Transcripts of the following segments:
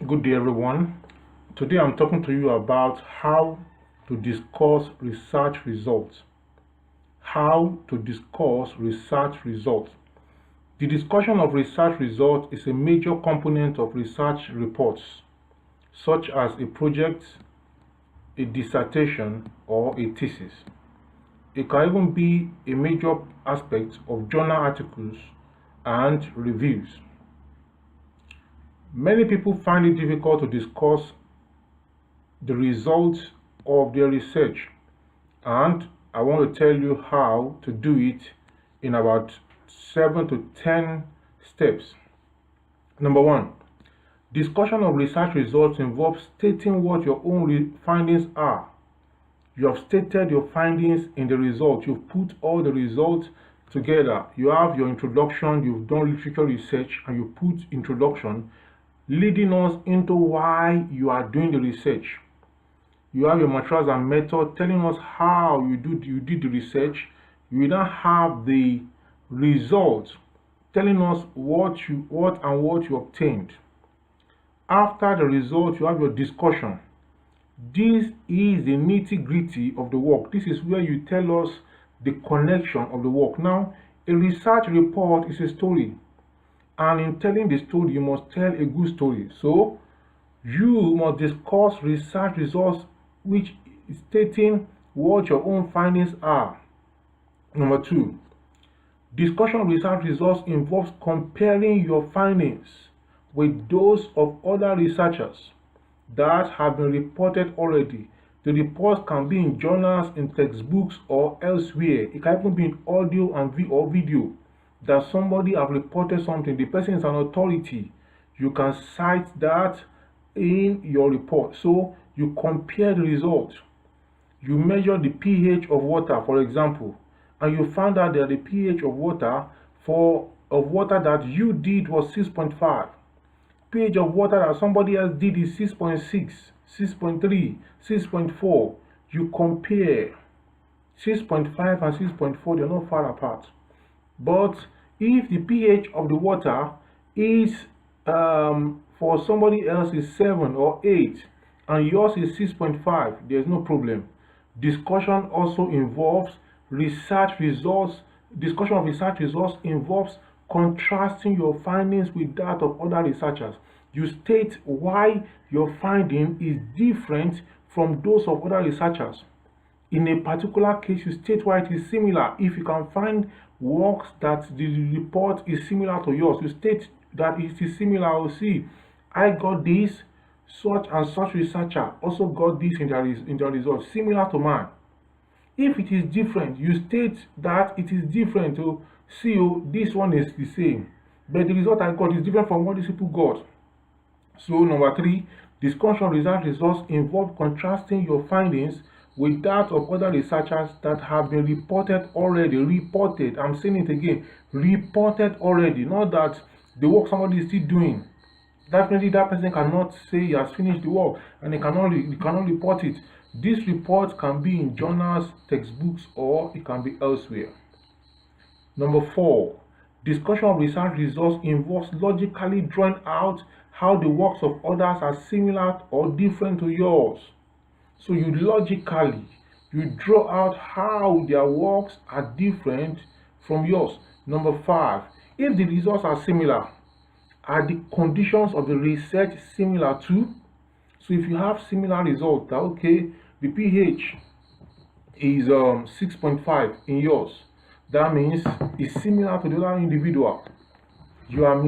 Good day, everyone. Today I'm talking to you about how to discuss research results. How to discuss research results. The discussion of research results is a major component of research reports, such as a project, a dissertation, or a thesis. It can even be a major aspect of journal articles and reviews. Many people find it difficult to discuss the results of their research, and I want to tell you how to do it in about 7 to 10 steps. Number one, discussion of research results involves stating what your own findings are. You have stated your findings in the results. You've put all the results together. You have your introduction, you've done literature research, and you put introduction, leading us into why you are doing the research. You have your materials and method telling us how you did the research. You then have the results telling us what you obtained. After the result, you have your discussion. This is the nitty-gritty of the work. This is where you tell us the connection of the work. Now, a research report is a story, and in telling the story, you must tell a good story. So, you must discuss research results which is stating what your own findings are. Number two, discussion of research results involves comparing your findings with those of other researchers that have been reported already. The reports can be in journals, in textbooks, or elsewhere. It can even be in audio and video that somebody have reported something. The person is an authority. You can cite that in your report. So you compare the results. You measure the pH of water, for example, and you found out that the pH of water that you did was 6.5. pH of water that somebody else did is 6.6, 6.3, 6.4. You compare 6.5 and 6.4, they're not far apart. But if the pH of the water is for somebody else is 7 or 8 and yours is 6.5, there's no problem. Discussion also involves research results. Discussion of research results involves contrasting your findings with that of other researchers. You state why your finding is different from those of other researchers. In a particular case, you state why it is similar. If you can find works that the report is similar to yours, you state that it is similar. Or see, I got this, such and such researcher also got this in their results, similar to mine. If it is different, you state that it is different. To see, this one is the same, but the result I got is different from what these people got. So number three, discussion of research results involve contrasting your findings with that of other researchers that have been reported already. Reported, I'm saying it again, reported already, not that the work somebody is still doing. Definitely that person cannot say he has finished the work and he cannot report it. This report can be in journals, textbooks, or it can be elsewhere. Number four, discussion of research results involves logically drawing out how the works of others are similar or different to yours. So you draw out how their works are different from yours. Number five, if the results are similar, are the conditions of the research similar too? So if you have similar results, that okay, the pH is 6.5 in yours, that means it's similar to the other individual. You are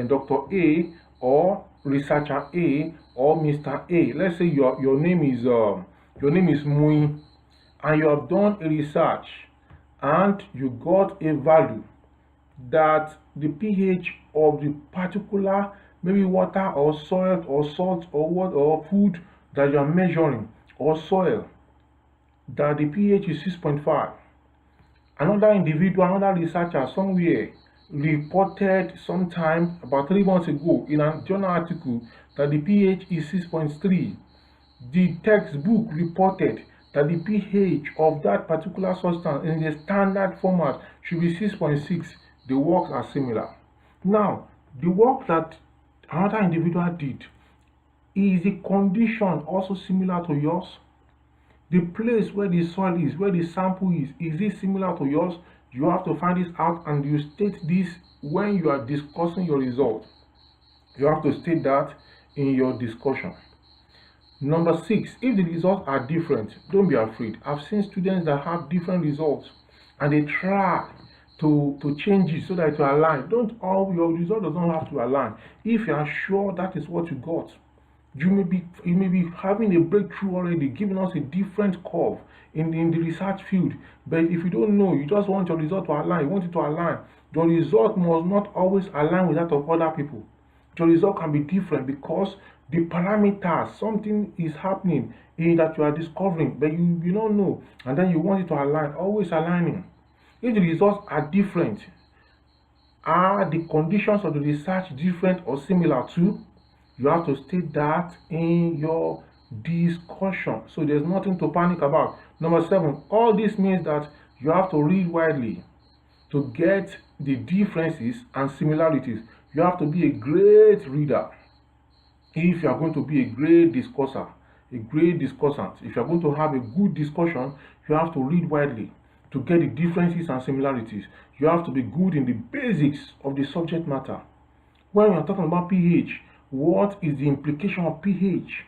Dr. A or researcher A or Mr. A. Let's say your name is Mui, and you have done a research and you got a value that the pH of the particular maybe water or soil or salt or what or food that you are measuring or soil, that the pH is 6.5. Another individual, another researcher somewhere reported sometime about 3 months ago in a journal article that the pH is 6.3. The textbook reported that the pH of that particular substance in the standard format should be 6.6. The works are similar. Now, the work that another individual did Is the condition also similar to yours? The place where the soil is, where the sample is it similar to yours? You have to find this out, and you state this when you are discussing your results. You have to state that in your discussion. Number 6, if the results are different, don't be afraid. I've seen students that have different results and they try to change it so that it will align. Your result does not have to align. If you are sure that is what you got, you may be having a breakthrough already, giving us a different curve in the research field. But if you don't know, you just want your result to align, you want it to align. Your result must not always align with that of other people. Your result can be different because the parameters, something is happening in that you are discovering, but you don't know, and then you want it to align. Always aligning. If the results are different, are the conditions of the research different or similar to? You have to state that in your discussion. So there's nothing to panic about. Number 7, all this means that you have to read widely to get the differences and similarities. You have to be a great reader if you are going to be a great discusser, a great discussant. If you are going to have a good discussion, you have to read widely to get the differences and similarities. You have to be good in the basics of the subject matter. When we are talking about pH, what is the implication of pH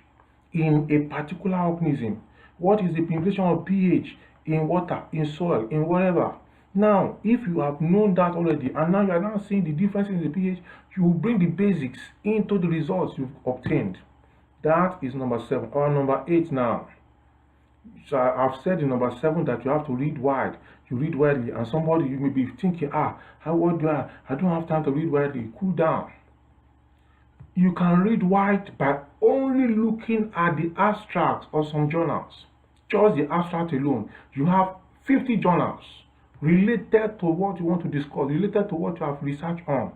in a particular organism? What is the implication of pH in water, in soil, in whatever? Now, if you have known that already, and now you are now seeing the difference in the pH, you will bring the basics into the results you've obtained. That is number 7. Or number 8 now. So I've said in number 7 that you have to read wide. You read widely, and somebody, you may be thinking, I don't have time to read widely. Cool down. You can read wide by only looking at the abstracts of some journals. Just the abstract alone. You have 50 journals related to what you want to discuss, related to what you have researched on.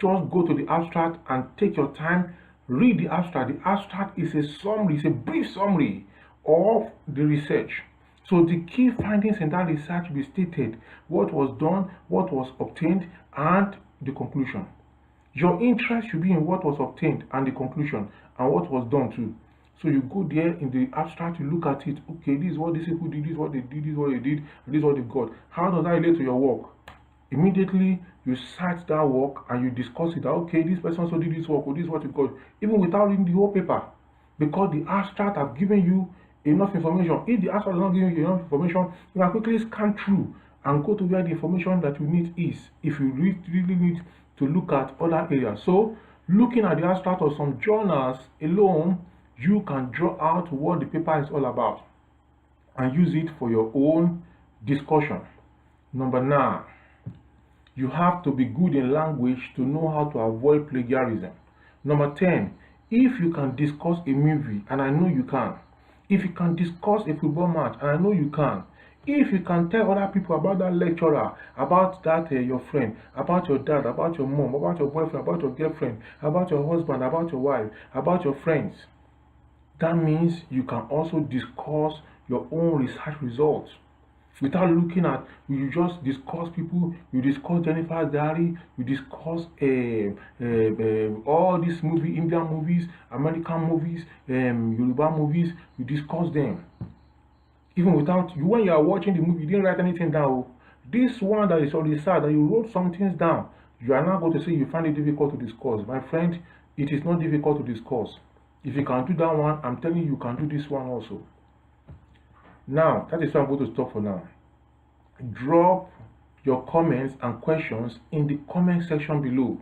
Just go to the abstract and take your time, read the abstract. The abstract is a summary, it's a brief summary of the research. So the key findings in that research will be stated, what was done, what was obtained, and the conclusion. Your interest should be in what was obtained and the conclusion and what was done too. So you go there in the abstract, you look at it. Okay, this is what these people did, this is what they did, this is what they did, this is what they got. How does that relate to your work? Immediately you cite that work and you discuss it. That, okay, this person also did this work, or this is what you got, even without reading the whole paper, because the abstract have given you enough information. If the abstract does not give you enough information, you can quickly scan through and go to where the information that you need is, if you really need to look at other areas. So looking at the abstract of some journals alone, you can draw out what the paper is all about and use it for your own discussion. Number 9, you have to be good in language to know how to avoid plagiarism. Number 10, if you can discuss a movie, and I know you can, if you can discuss a football match, and I know you can, if you can tell other people about that lecturer, about that your friend, about your dad, about your mom, about your boyfriend, about your girlfriend, about your husband, about your wife, about your friends, that means you can also discuss your own research results without looking at, you just discuss people, you discuss Jennifer's Diary, you discuss all these movies, Indian movies, American movies, Yoruba movies, you discuss them. Even without, when you are watching the movie, you didn't write anything down. This one that is already sad, that you wrote some things down, you are now going to say you find it difficult to discuss. My friend, it is not difficult to discuss. If you can do that one, I'm telling you, you can do this one also. Now, that is why I'm going to stop for now. Drop your comments and questions in the comment section below.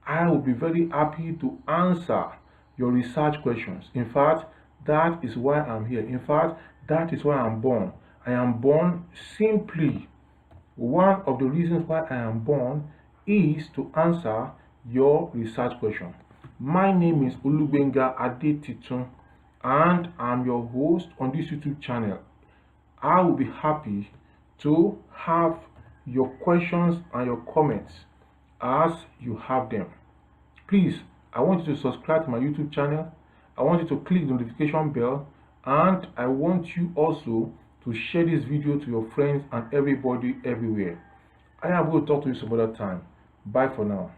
I will be very happy to answer your research questions. In fact, that is why I'm here. In fact, that is why I'm born. I am born simply. One of the reasons why I am born is to answer your research question. My name is Olubenga Adetitun, and I'm your host on this YouTube channel. I will be happy to have your questions and your comments as you have them. Please, I want you to subscribe to my YouTube channel. I want you to click the notification bell, and I want you also to share this video to your friends and everybody everywhere. I am going to talk to you some other time. Bye for now.